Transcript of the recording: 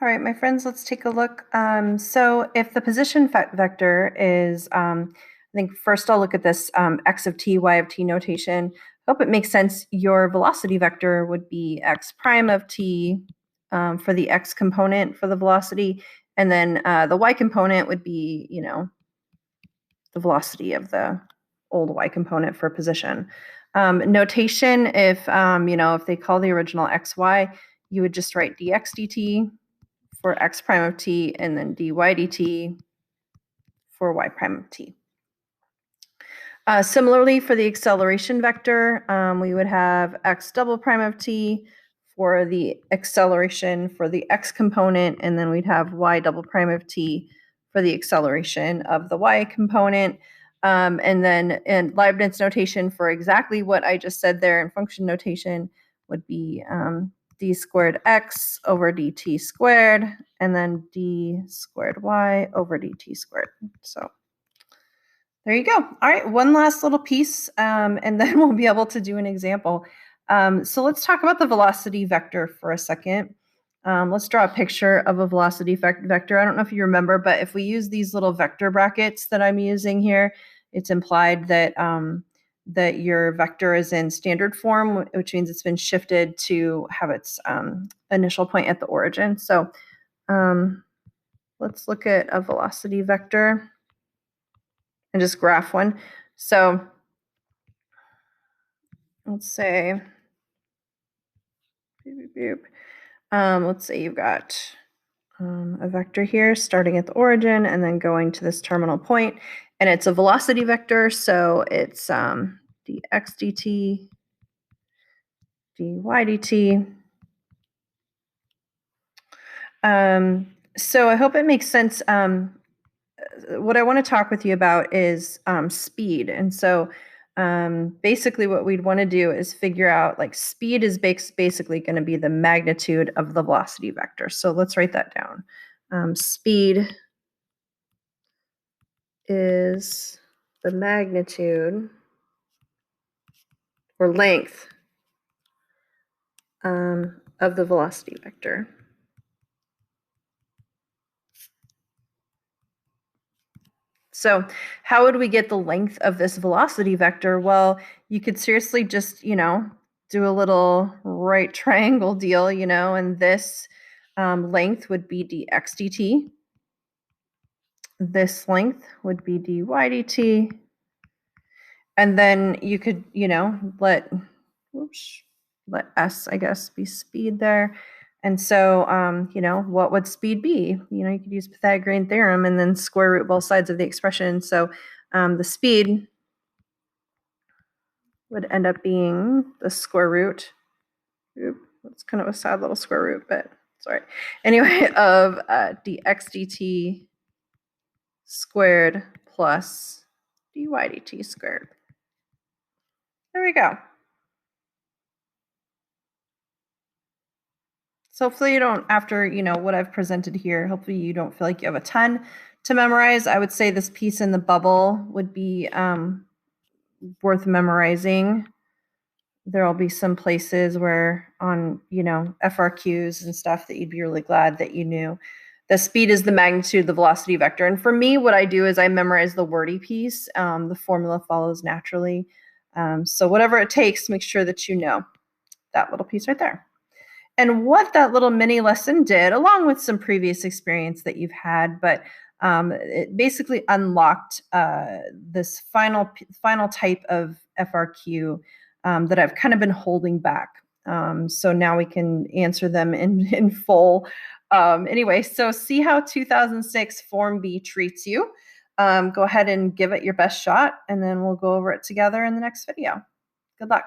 All right, my friends, let's take a look. So if the position vector is, I think first I'll look at this x of t, y of t notation. Hope it makes sense. Your velocity vector would be x prime of t for the x component for the velocity, and then the y component would be, the velocity of the old y component for position. Notation, if they call the original xy, you would just write dx dt for x prime of t, and then dy dt for y prime of t. Similarly, for the acceleration vector, we would have x double prime of t for the acceleration for the x component, and then we'd have y double prime of t for the acceleration of the y component. And then in Leibniz notation for exactly what I just said there in function notation would be d squared x over dt squared, and then d squared y over dt squared. So there you go. All right, one last little piece, and then we'll be able to do an example. So let's talk about the velocity vector for a second. Let's draw a picture of a velocity vector. I don't know if you remember, but if we use these little vector brackets that I'm using here, it's implied that that your vector is in standard form, which means it's been shifted to have its initial point at the origin. So let's look at a velocity vector and just graph one. So let's say, let's say you've got a vector here starting at the origin and then going to this terminal point, and it's a velocity vector, so it's dx dt, dy dt. So I hope it makes sense. What I want to talk with you about is speed, and so basically what we'd want to do is figure out, like, speed is basically going to be the magnitude of the velocity vector. So let's write that down. Speed is the magnitude or length of the velocity vector. So how would we get the length of this velocity vector? Well, you could seriously just, do a little right triangle deal, and this length would be dx dt. This length would be dy dt. And then you could, let s, I guess, be speed there. And so, what would speed be? You could use Pythagorean theorem and then square root both sides of the expression. So the speed would end up being the square root. That's kind of a sad little square root, but sorry. Anyway, of dx dt squared plus dy dt squared. There we go. So hopefully you don't, after what I've presented here, hopefully you don't feel like you have a ton to memorize. I would say this piece in the bubble would be worth memorizing. There'll be some places where on FRQs and stuff that you'd be really glad that you knew. The speed is the magnitude of the velocity vector. And for me, what I do is I memorize the wordy piece. The formula follows naturally. So whatever it takes, make sure that you know that little piece right there. And what that little mini lesson did, along with some previous experience that you've had, but it basically unlocked this final type of FRQ that I've kind of been holding back. So now we can answer them in full. Anyway, so see how 2006 Form B treats you. Go ahead and give it your best shot, and then we'll go over it together in the next video. Good luck.